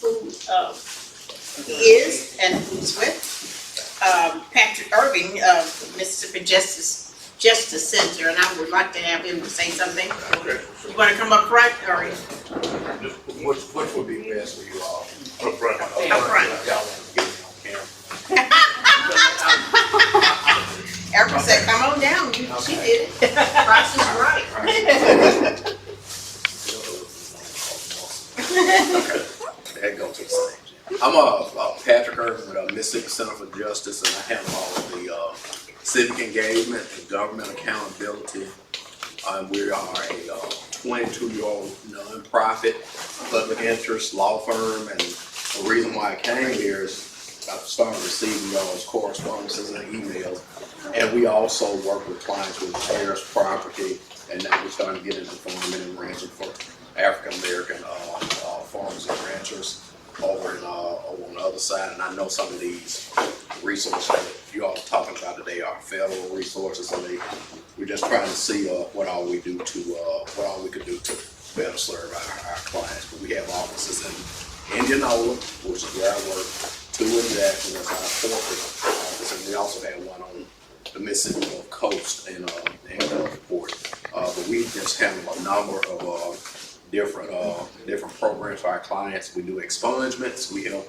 who he is and who's with Patrick Irving of Mississippi Justice Center, and I would like to have him to say something. Okay. You want to come up front, or Which would be best for you all? Up front. Up front. Y'all want to get me on camera? Erica said, "Come on down." She did it. Price is right. That goes to the stage. I'm Patrick Irving with Mississippi Center for Justice, and I handle all of the civic engagement and government accountability. We are a 22-year-old nonprofit, public interest law firm, and the reason why I came here is I started receiving y'all's correspondences and emails, and we also work with clients with terrorist property, and now we're starting to get into farming and ranching for African American farmers and ranchers over on the other side. And I know some of these resources that you all are talking about today are federal resources, and we're just trying to see what all we could do to better serve our clients. But we have offices in Indianola, which is where I work, 2 in Jackson, that's our corporate office, and we also have one on the Mississippi Gulf Coast in Gulfport. But we just handle a number of different programs for our clients. We do expungements. We help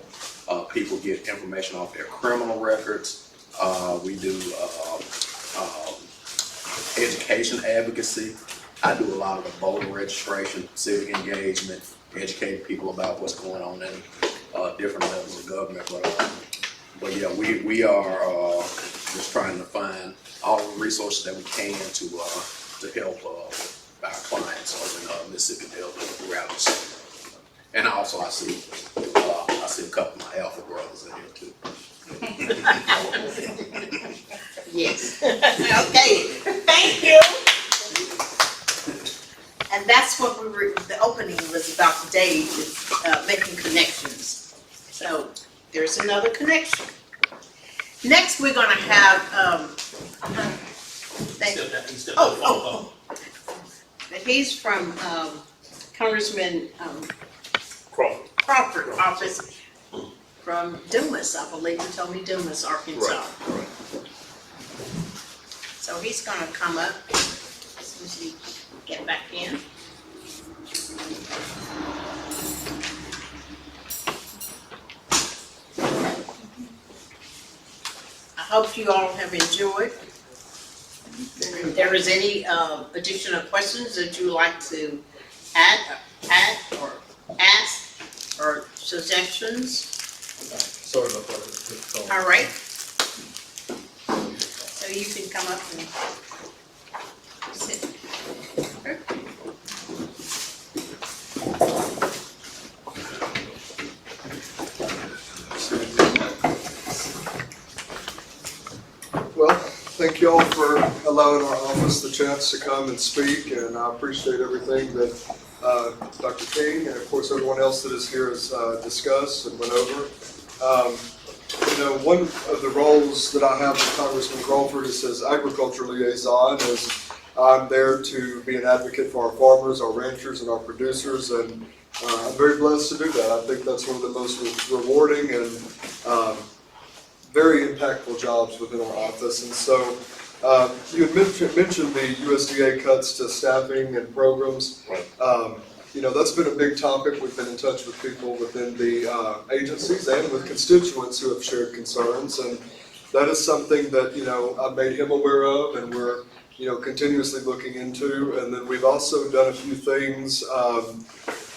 people get information off their criminal records. We do education advocacy. I do a lot of the voter registration, civic engagement, educating people about what's going on in different levels of government. But yeah, we are just trying to find all the resources that we can to help our clients over in Mississippi Delta throughout the state. And also I see a couple of my Alpha brothers in here too. yes. Okay. Thank you. And that's what the opening was about today, is making connections. So there's another connection. Next, we're going to have. He's from Congressman Crawford office from Dumas, I believe. He told me Dumas, Arkansas. Right. So he's going to come up as soon as he get back in. I hope you all have enjoyed. If there is any additional questions that you would like to add or ask or suggestions. Sorry about that. All right. So you can come up and sit. Well, thank you all for allowing our office the chance to come and speak, and I appreciate everything that Dr. King and of course everyone else that is here has discussed and went over. One of the roles that I have with Congressman Crawford is as agriculture liaison. Is I'm there to be an advocate for our farmers, our ranchers, and our producers, and I'm very blessed to do that. I think that's one of the most rewarding and very impactful jobs within our office. And so you had mentioned the USDA cuts to staffing and programs. Right. That's been a big topic. We've been in touch with people within the agencies and with constituents who have shared concerns, and that is something that I've made him aware of, and we're continuously looking into. And then we've also done a few things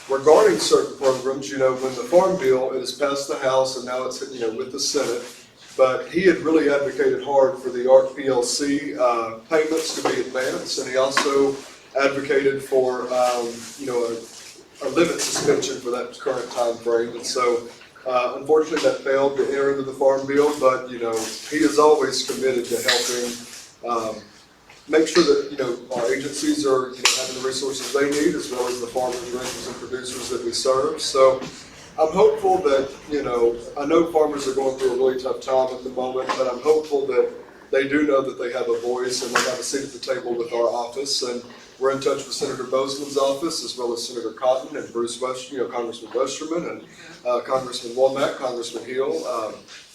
regarding certain programs. When the Farm Bill is passed the House and now it's with the Senate, but he had really advocated hard for the ARC PLC payments to be advanced, and he also advocated for a limit suspension for that current time frame. And so unfortunately that failed to enter into the Farm Bill, but he is always committed to helping make sure that our agencies are having the resources they need, as well as the farmers, ranchers, and producers that we serve. So I'm hopeful that I know farmers are going through a really tough time at the moment, but I'm hopeful that they do know that they have a voice and they have a seat at the table with our office. And We're in touch with Senator Bozeman's office, as well as Senator Cotton and Bruce West, Congressman Westerman and Congressman Womack, Congressman Hill.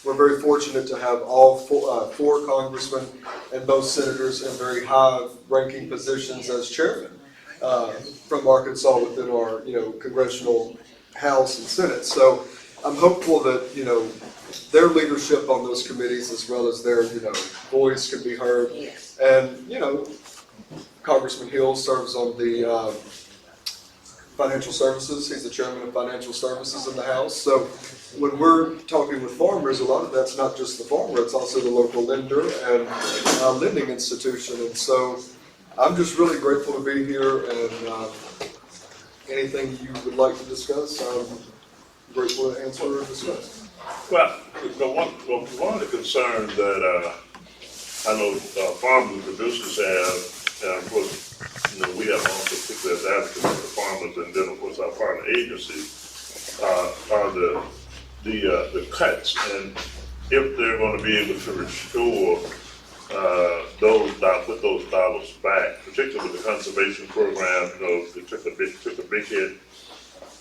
We're very fortunate to have all four congressmen and both senators in very high-ranking positions as chairman from Arkansas within our, congressional House and Senate. So I'm hopeful that, their leadership on those committees, as well as their, voice, can be heard. Yes. And, Congressman Hill serves on the Financial Services. He's the chairman of Financial Services in the House. So when we're talking with farmers, a lot of that's not just the farmer, it's also the local lender and lending institution. And so I'm just really grateful to be here, and anything you would like to discuss, I'm grateful to answer or discuss. Well, one of the concerns that I know farmers and producers have, and of course, we have also particularly as advocates for the farmers, and then of course our partner agencies, are the cuts, and if they're going to be able to restore put those dollars back, particularly with the conservation program, they took a big hit,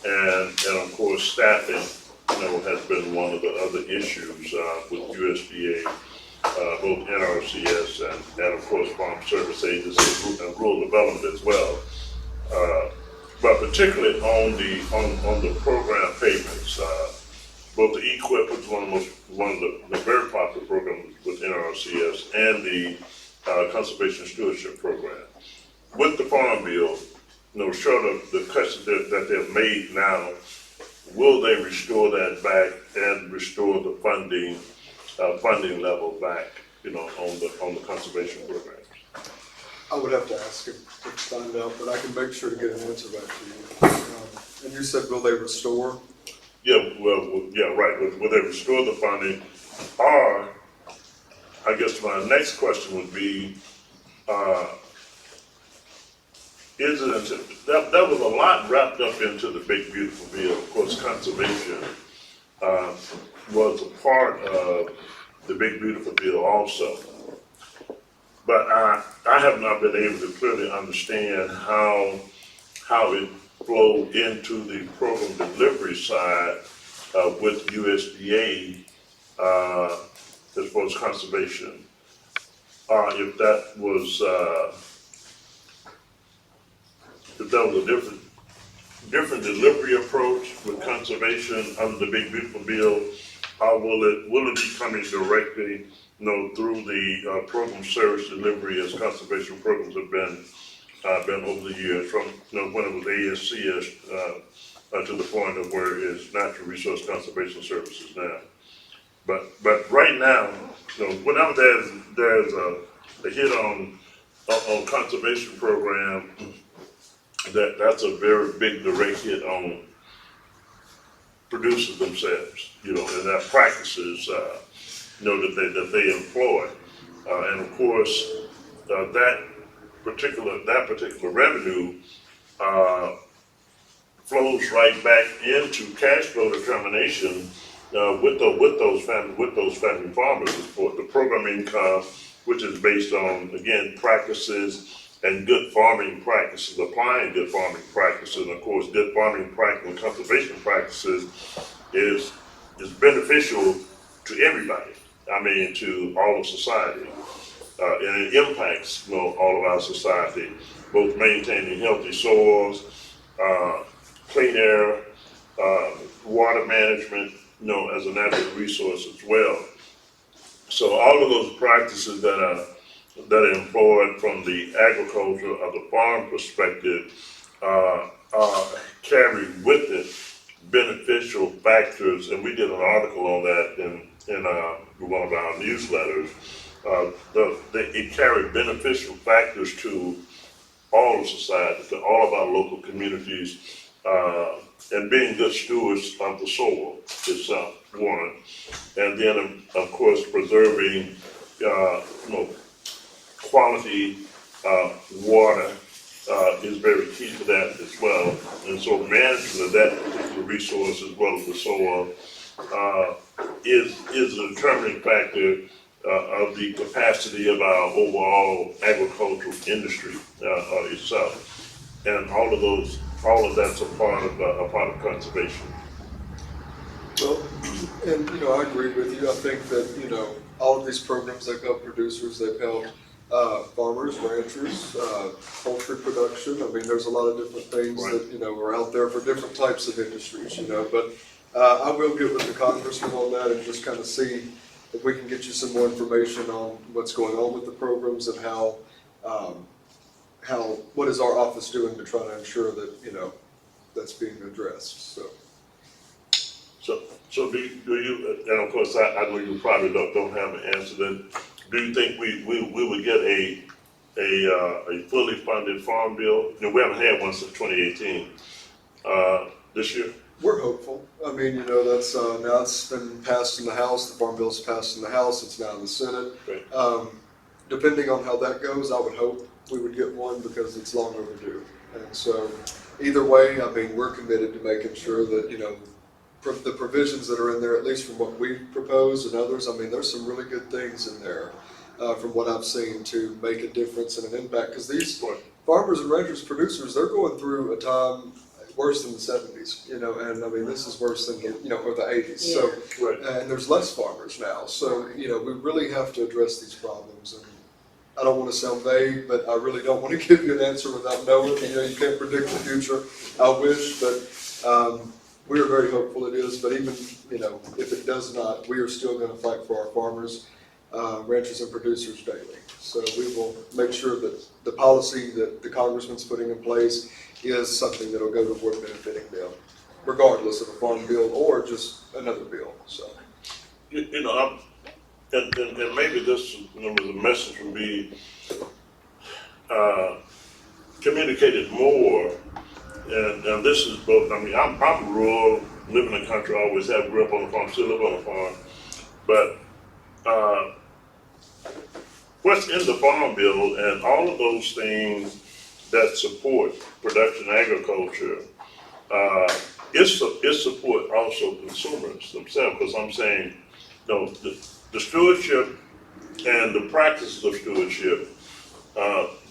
and of course staffing, has been one of the other issues with USDA, both NRCS and of course Farm Service Agency and Rural Development as well. But particularly on the program payments, both the EQIP, which is one of the very popular programs with NRCS, and the Conservation Stewardship Program. With the Farm Bill, short of the cuts that they've made now, will they restore that back and restore the funding level back, on the conservation program? I would have to ask him to find out, but I can make sure to get an answer back to you. And you said, will they restore? Yeah, yeah, right. Will they restore the funding? Or, I guess my next question would be, that was a lot wrapped up into the big beautiful bill. Of course, conservation was a part of the big beautiful bill also. But I have not been able to clearly understand how it flowed into the program delivery side with USDA as far as conservation. If that was a different delivery approach with conservation under the big beautiful bill, or will it be coming directly, through the program service delivery as conservation programs have been over the years, from when it was ASCS to the point of where it's Natural Resource Conservation Services now. But right now, whenever there's a hit on conservation program, that's a very big direct hit on producers themselves, and their practices, that they employ, and of course, that particular revenue flows right back into cash flow determination with those family farmers for the program income, which is based on, again, practices and good farming practices, applying good farming practices. And of course, good farming practice and conservation practices is beneficial to everybody. I mean, to all of society, and it impacts all of our society, both maintaining healthy soils, clean air, water management, as a natural resource as well. So all of those practices that are employed from the agriculture or the farm perspective carry with it beneficial factors, and we did an article on that in one of our newsletters. It carried beneficial factors to all of society, to all of our local communities, and being good stewards of the soil itself, one, and then of course preserving quality water is very key to that as well. And so management of that particular resource as well as the soil is a determining factor of the capacity of our overall agricultural industry itself, and all of that's a part of conservation. Well, and, I agree with you. I think that, all of these programs, they've helped producers, they've helped farmers, ranchers, poultry production. I mean, there's a lot of different things Right. that, are out there for different types of industries, but I will get with the congressman on that and just kind of see if we can get you some more information on what's going on with the programs and what is our office doing to try to ensure that, that's being addressed, so. So do you, and of course, I know you probably don't have an answer then, do you think we would get a fully funded farm bill? We haven't had one since 2018, this year? We're hopeful. I mean, that's, now it's been passed in the House, the Farm Bill's passed in the House, it's now in the Senate. Right. Depending on how that goes, I would hope we would get one because it's long overdue. And so, either way, I mean, we're committed to making sure that, the provisions that are in there, at least from what we propose and others, I mean, there's some really good things in there, from what I've seen to make a difference and an impact. Because these farmers and ranchers, producers, they're going through a time worse than the 70s, and I mean, this is worse than, or the 80s. So, and there's less farmers now. So, we really have to address these problems. And I don't want to sound vague, but I really don't want to give you an answer without knowing. You can't predict the future. I wish, but we are very hopeful it is. But even, if it does not, we are still going to fight for our farmers, ranchers, and producers daily. So we will make sure that the policy that the congressman's putting in place is something that will go toward benefiting them, regardless of a farm bill or just another bill. So, and maybe this was a message would be communicated more. And this is both. I mean, I'm rural, live in the country, always have grew up on a farm, still live on a farm. But what's in the farm bill and all of those things that support production agriculture, it support also consumers themselves. Because I'm saying, the stewardship and the practices of stewardship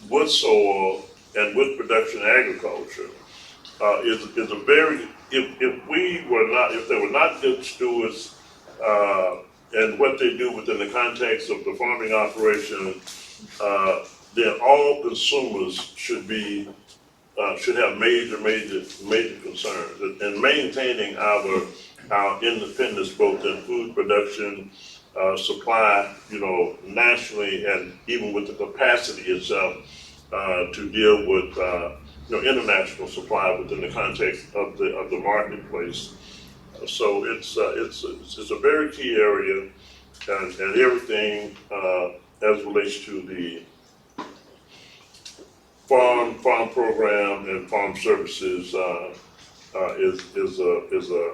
with soil and with production agriculture is a very, if they were not good stewards and what they do within the context of the farming operation, then all consumers should have major concerns. And maintaining our independence both in food production, supply, nationally, and even with the capacity itself to deal with international supply within the context of the marketplace. So it's a very key area, and everything as relates to the farm program and farm services is a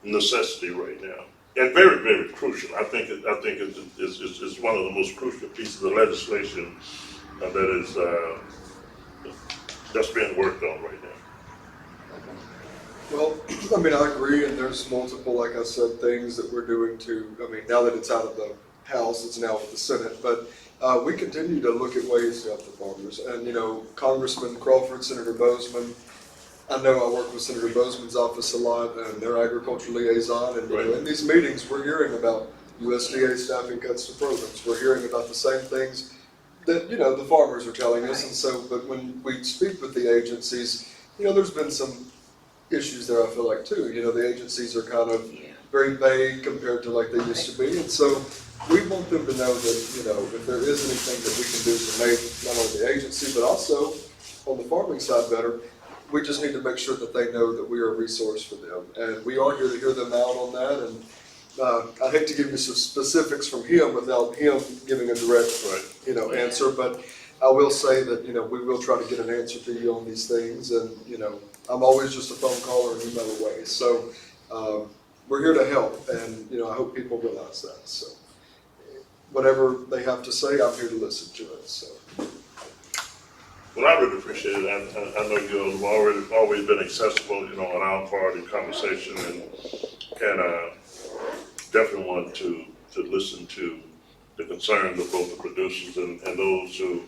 necessity right now, and very, very crucial. I think it's one of the most crucial pieces of legislation that's being worked on right now. well, I mean, I agree, and there's multiple, like I said, things that we're doing now that it's out of the House, it's now with the Senate, but we continue to look at ways to help the farmers. And, Congressman Crawford, Senator Bozeman, I know I work with Senator Bozeman's office a lot and their agriculture liaison, and in these meetings, we're hearing about USDA staffing cuts to programs. We're hearing about the same things that, the farmers are telling us. And so, but when we speak with the agencies, there's been some issues there, I feel like, too. The agencies are kind of very vague compared to like they used to be. And so we want them to know that, if there is anything that we can do to make not only the agency, but also on the farming side better, we just need to make sure that they know that we are a resource for them. And we are here to hear them out on that. And I'd hate to give you some specifics from him without him giving a direct, answer. But I will say that, we will try to get an answer to you on these things. And, I'm always just a phone call or an email away. So we're here to help. And, I hope people realize that. So whatever they have to say, I'm here to listen to it. So. Well, I really appreciate it. I know you have always been accessible, on our part in conversation, and definitely want to to listen to the concerns of both the producers and those who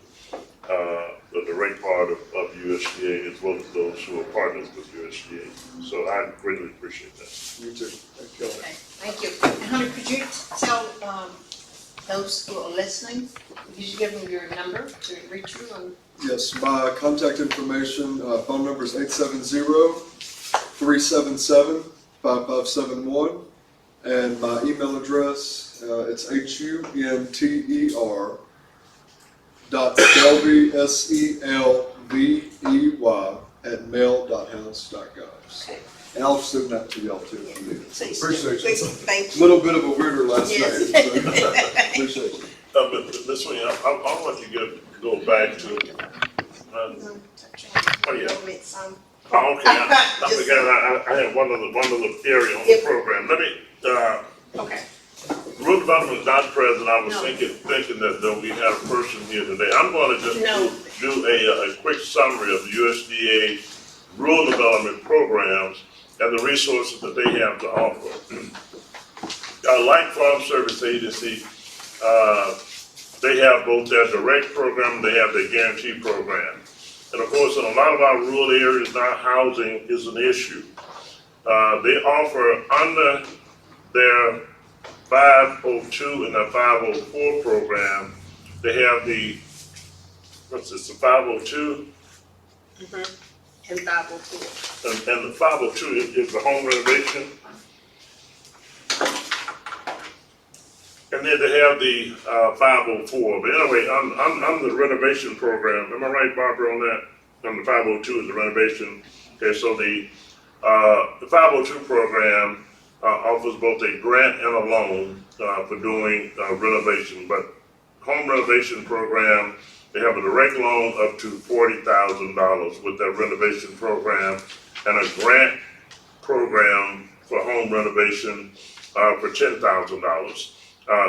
the direct part of USDA as well as those who are partners with USDA. So I greatly appreciate that. You too. Thank you. Okay, thank you. And Hunter, could you tell those who are listening, could you give them your number to reach you? Yes, my contact information, phone number is 870-377-5571, and my email address, it's hunter.selvey, SELVEY@mail.house.gov. And I'll send that to y'all too if you need it. So appreciate you. Thank you. Little bit of a weirder last name, Yes. so appreciate you. But Ms. Sweeney, I want you to go back to, oh yeah. Oh, okay, I forgot, I had one other area on the program. Let me, Okay. Rural Development is not present. I was No. thinking that we had a person here today. I'm gonna just No. do a quick summary of the USDA rural development programs and the resources that they have to offer. Like Farm Service Agency, they have both their direct program, they have their guarantee program. And of course, in a lot of our rural areas now, housing is an issue. They offer under their 502 and their 504 program, they have the 502? And 504. And the 502 is the home renovation. And then they have the 504. But anyway, I'm the renovation program. Am I right, Barbara, on that? And the 502 is the renovation. Okay, so the 502 program offers both a grant and a loan for doing renovation. But home renovation program, they have a direct loan up to $40,000 with their renovation program, and a grant program for home renovation for $10,000.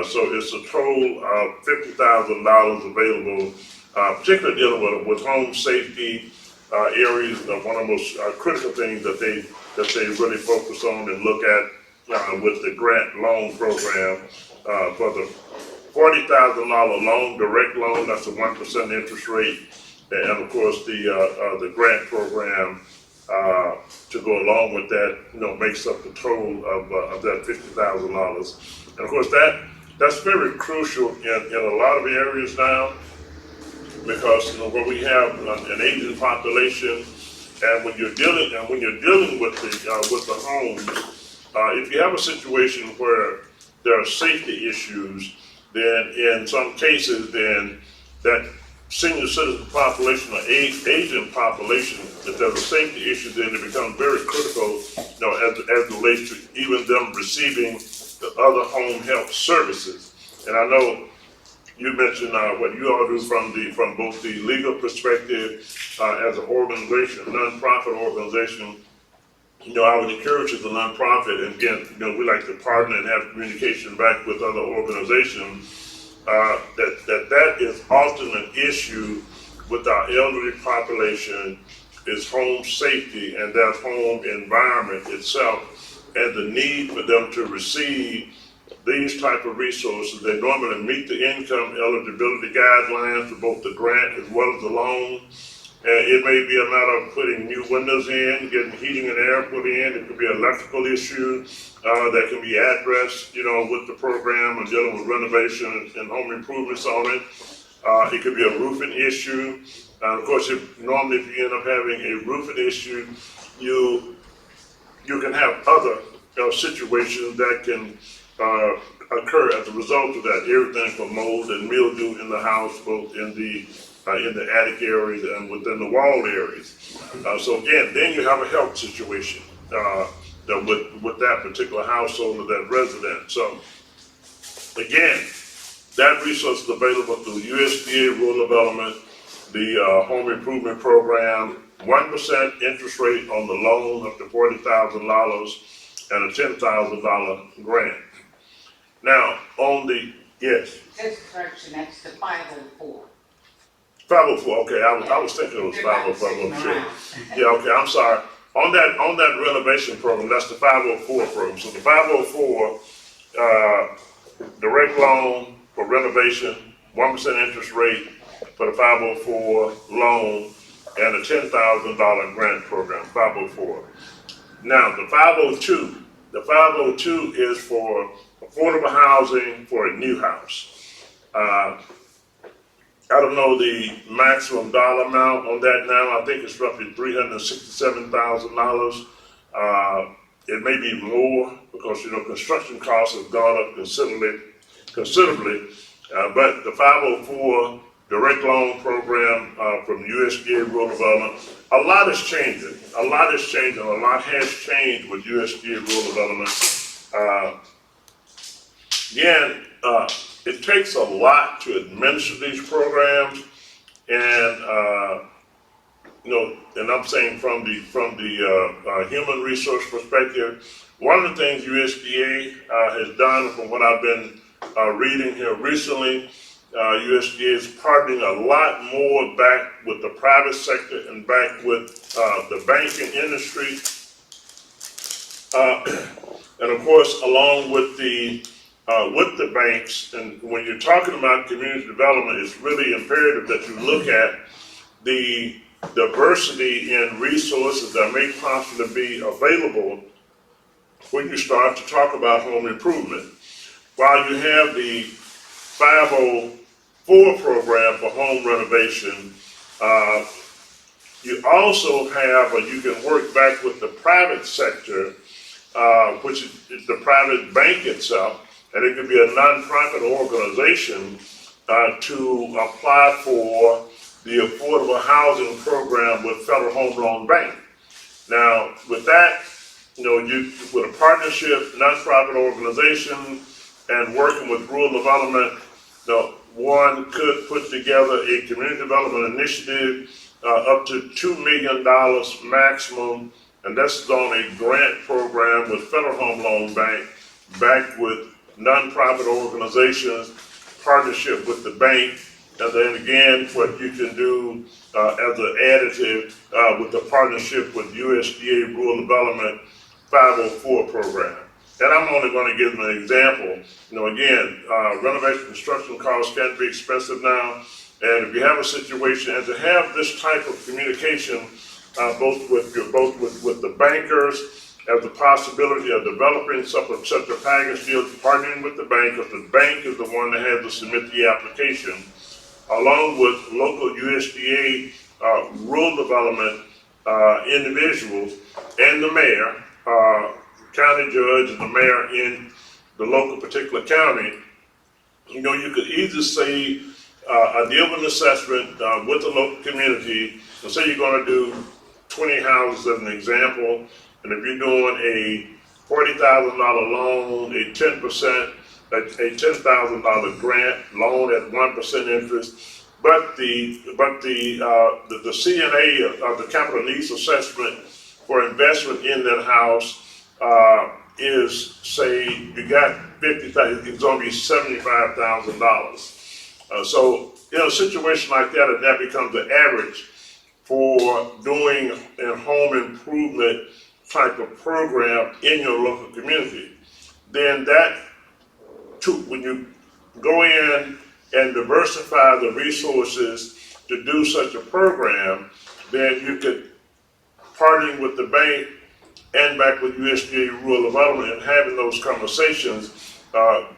So it's a total of $50,000 available, particularly dealing with home safety areas. One of the most critical things that they really focus on and look at with the grant loan program for the $40,000 loan, direct loan. That's a 1% interest rate, and of course the grant program to go along with that, makes up the total of that $50,000. And of course that's very crucial in a lot of areas now, because where we have an aging population, and when you're dealing with the homes, if you have a situation where there are safety issues, then in some cases, then that senior citizen population or aging population, if there's a safety issue, then it becomes very critical, as it relates to even them receiving the other home health services. And I know you mentioned what you all do from both the legal perspective as an organization, nonprofit organization. I would encourage as a nonprofit, and again, we like to partner and have communication back with other organizations. That is often an issue with our elderly population, is home safety and that home environment itself, and the need for them to receive these type of resources. They normally meet the income eligibility guidelines for both the grant as well as the loan. It may be a matter of putting new windows in, getting heating and air put in. It could be an electrical issue that can be addressed, with the program and dealing with renovation and home improvements on it. It could be a roofing issue. Of course, if you end up having a roofing issue, you can have other situations that can occur as a result of that. Everything from mold and mildew in the house, both in the attic areas and within the wall areas. So again, then you have a health situation with that particular household or that resident. So again, that resource is available through USDA Rural Development, the Home Improvement Program, 1% interest rate on the loan up to $40,000 and a $10,000 grant. Now, yes? Just correction, that's the 504. 504, okay, I was thinking it was 504, I'm sure. Yeah, okay, I'm sorry. On that renovation program, that's the 504 program. So the 504 direct loan for renovation, 1% interest rate for the 504 loan, and a $10,000 grant program, 504. Now, the 502 is for affordable housing for a new house. I don't know the maximum dollar amount on that now. I think it's roughly $367,000. It may be more because, construction costs have gone up considerably. But the 504 direct loan program from USDA Rural Development, a lot is changing. A lot has changed with USDA Rural Development. It takes a lot to administer these programs, and and I'm saying from the human resource perspective, one of the things USDA has done, from what I've been reading here recently, USDA is partnering a lot more back with the private sector and back with the banking industry, and of course, along with the banks. And when you're talking about community development, it's really imperative that you look at the diversity in resources that may possibly be available when you start to talk about home improvement. While you have the 504 program for home renovation, you also have, or you can work back with the private sector, which is the private bank itself, and it could be a nonprofit organization to apply for the affordable housing program with Federal Home Loan Bank. Now, with that, with a partnership, nonprofit organization, and working with rural development, one could put together a community development initiative up to $2 million maximum, and that's on a grant program with Federal Home Loan Bank, backed with nonprofit organizations, partnership with the bank, and then again, what you can do as an additive with the partnership with USDA Rural Development 504 program. And I'm only going to give them an example. Renovation construction costs can be expensive now, and if you have a situation, and to have this type of communication, both with the bankers, as the possibility of developing such a package deal, partnering with the bank, because the bank is the one that has to submit the application, along with local USDA rural development individuals and the mayor, county judge, and the mayor in the local particular county. You could either say a deal with assessment with the local community, and say you're going to do 20 houses as an example, and if you're doing a $40,000 loan, a 10%, a $10,000 grant loan at 1% interest, but the CNA of the capital needs assessment for investment in that house is, say, you got $50,000, it's going to be $75,000. So in a situation like that, and that becomes the average for doing a home improvement type of program in your local community, then that too, when you go in and diversify the resources to do such a program, then you could partner with the bank and back with USDA Rural Development and having those conversations,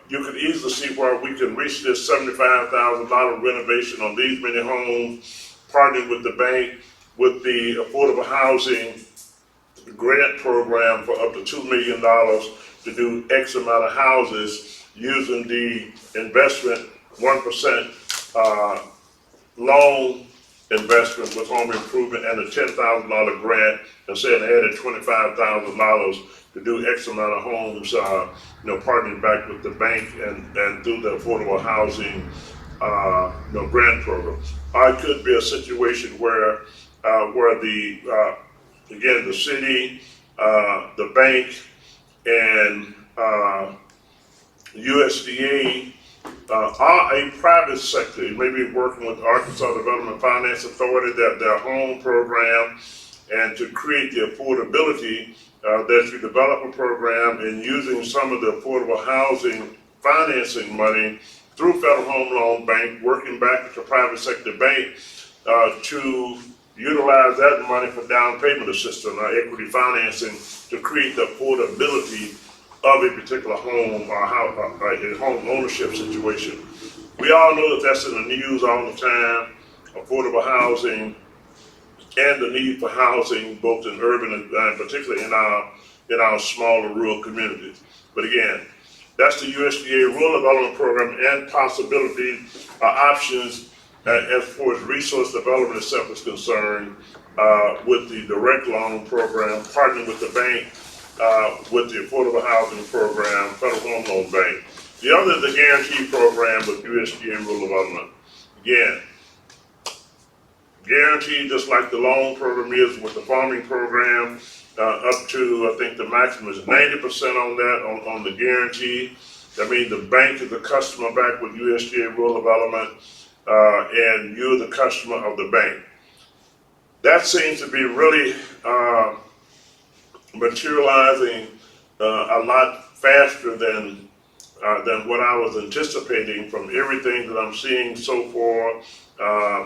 you could easily see where we can reach this $75,000 renovation on these many homes, partnering with the bank, with the affordable housing grant program for up to $2 million to do X amount of houses using the investment 1% loan investment with home improvement and a $10,000 grant, and say an added $25,000 to do X amount of homes, partnering back with the bank and through the affordable housing grant program. It could be a situation where the city, the bank, and USDA are a private sector. You may be working with Arkansas Development Finance Authority, their home program, and to create the affordability that you develop a program and using some of the affordable housing financing money through Federal Home Loan Bank, working back with the private sector bank to utilize that money for down payment assistance or equity financing to create the affordability of a particular home or a home ownership situation. We all know that that's in the news all the time, affordable housing and the need for housing both in urban and particularly in our smaller rural communities. But again, that's the USDA Rural Development Program and possibilities, options as far as resource development itself is concerned, with the direct loan program, partnering with the bank, with the affordable housing program, Federal Home Loan Bank. The other is the guarantee program with USDA Rural Development. Again, guaranteed just like the loan program is with the farming program, up to, I think the maximum is 90% on that, on the guarantee. That means the bank is the customer back with USDA Rural Development, and you're the customer of the bank. That seems to be really materializing a lot faster than what I was anticipating from everything that I'm seeing so far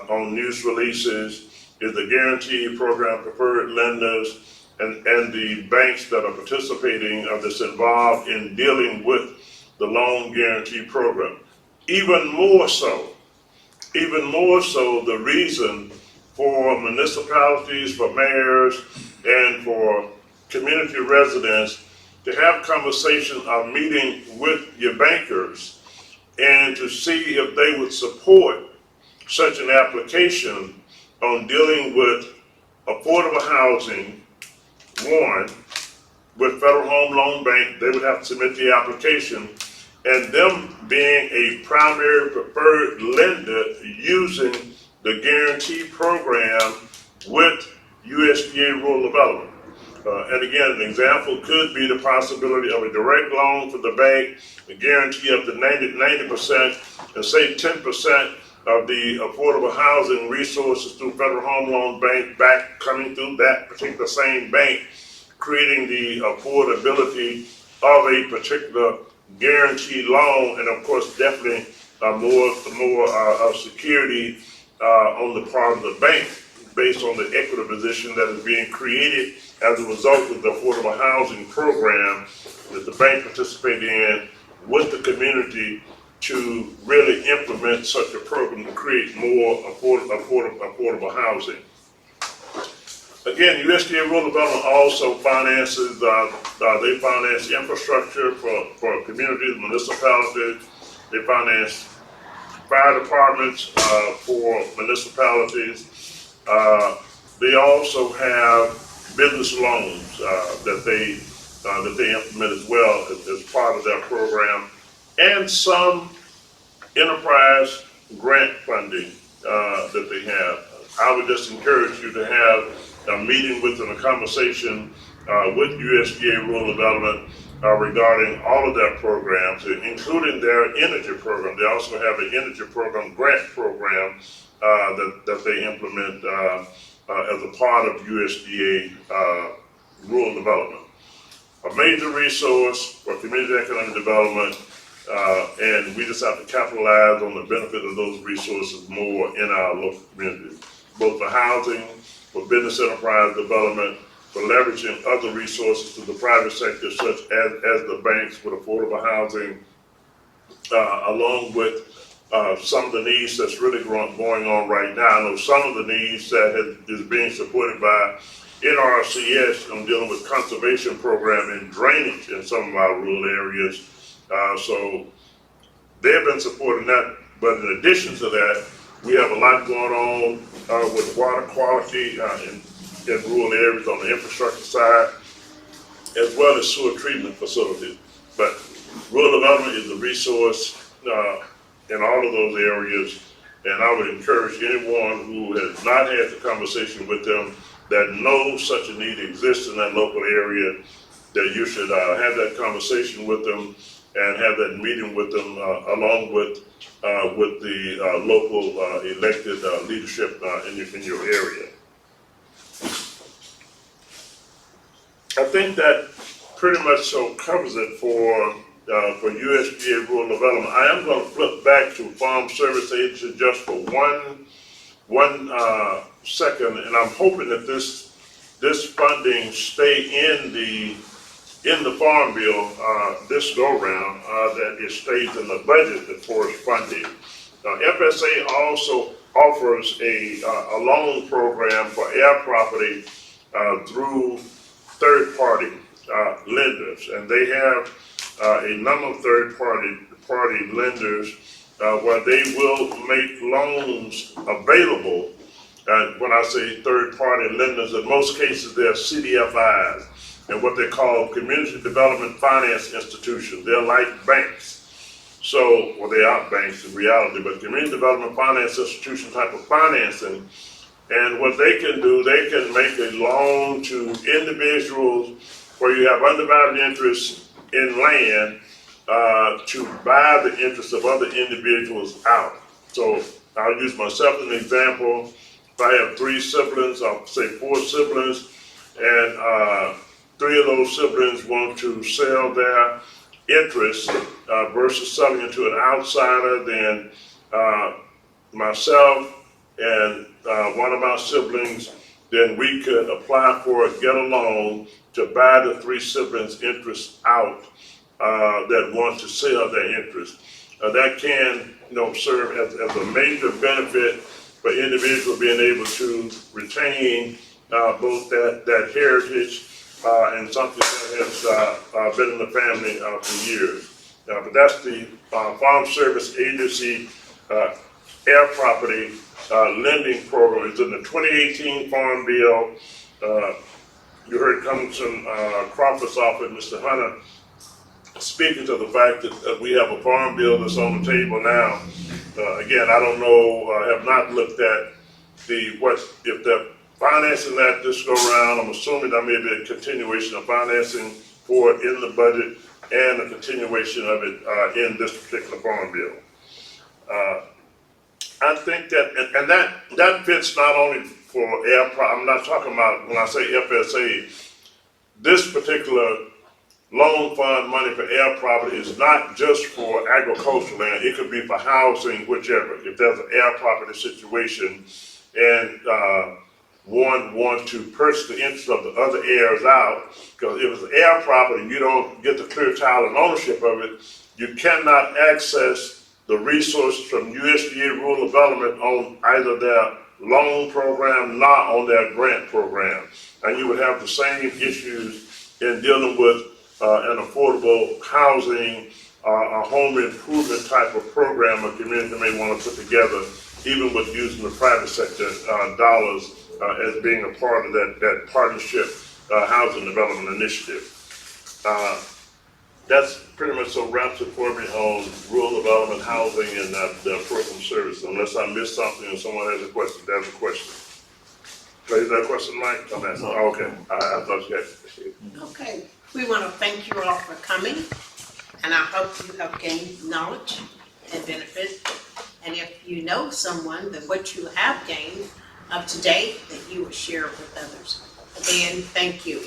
on news releases. Is the guarantee program, preferred lenders, and the banks that are participating that's involved in dealing with the loan guarantee program. Even more so, the reason for municipalities, for mayors, and for community residents to have conversation of meeting with your bankers and to see if they would support such an application on dealing with affordable housing. One, with Federal Home Loan Bank, they would have to submit the application, and them being a primary preferred lender using the guarantee program with USDA Rural Development. And again, an example could be the possibility of a direct loan for the bank, a guarantee up to 90%, and say 10% of the affordable housing resources through Federal Home Loan Bank back coming through that particular same bank, creating the affordability of a particular guaranteed loan, and of course definitely more security on the part of the bank based on the equity position that is being created as a result of the affordable housing program that the bank participated in with the community to really implement such a program to create more affordable housing. Again, USDA Rural Development also finances, they finance infrastructure for communities, municipalities. They finance fire departments for municipalities. They also have business loans that they implement as well as part of that program, and some enterprise grant funding that they have. I would just encourage you to have a meeting with them, a conversation with USDA Rural Development regarding all of their programs, including their energy program. They also have an energy program, grant program that they implement as a part of USDA Rural Development. A major resource for community economic development, and we just have to capitalize on the benefit of those resources more in our local communities, both for housing, for business enterprise development, for leveraging other resources to the private sector, such as the banks with affordable housing, along with some of the needs that's really going on right now. I know some of the needs that is being supported by NRCS on dealing with conservation program and drainage in some of our rural areas. So they've been supporting that, but in addition to that, we have a lot going on with water quality in rural areas on the infrastructure side, as well as sewer treatment facilities. But rural development is a resource in all of those areas, and I would encourage anyone who has not had the conversation with them that knows such a need exists in that local area, that you should have that conversation with them and have that meeting with them along with the local elected leadership in your area. I think that pretty much so covers it for for USDA rural development. I am gonna flip back to Farm Service Agency just for one second, and I'm hoping that this funding stay in the Farm Bill, this go-round, that it stays in the budget that for its funding. FSA also offers a loan program for air property, through third-party, lenders, and they have, a number of third-party lenders, where they will make loans available. And when I say third-party lenders, in most cases, they're CDFIs and what they call community development finance institutions. They're like banks. So, well, they are banks in reality, but community development finance institution type of financing. And what they can do, they can make a loan to individuals where you have undivided interest in land, to buy the interest of other individuals out. So I'll use myself as an example. If I have 3 siblings, I'll say 4 siblings, and 3 of those siblings want to sell their interest versus selling it to an outsider, then myself and one of my siblings, then we could apply for it, get a loan to buy the 3 siblings' interest out that want to sell their interest. That can, serve as a major benefit for individuals being able to retain both that heritage and something that has been in the family for years. But that's the Farm Service Agency air property lending program. It's in the 2018 Farm Bill. You heard Congressman Crawford's office, Mr. Hunter, speaking to the fact that we have a farm bill that's on the table now. Again, I don't know, I have not looked at if they're financing that this go round. I'm assuming there may be a continuation of financing for it in the budget and a continuation of it in this particular farm bill. I think that fits not only for I'm not talking about, when I say FSA, this particular loan fund money for air property is not just for agricultural land. It could be for housing, whichever. If there's an air property situation and one wants to purchase the interest of the other heirs out, because if it's air property, you don't get the clear title and ownership of it. You cannot access the resources from USDA rural development on either their loan program, not on their grant program. And you would have the same issues in dealing with an affordable housing, a home improvement type of program a community may want to put together, even with using the private sector dollars as being a part of that partnership housing development initiative. That's pretty much so wraps it for me on rural development, housing, and the program service. Unless I missed something or someone has a question, that's a question. Is that a question, Mike? I'm asking. Oh, okay. I thought you had. Okay, we want to thank you all for coming, and I hope you have gained knowledge and benefit. And if you know someone that what you have gained up to date, that you will share it with others. Again, thank you.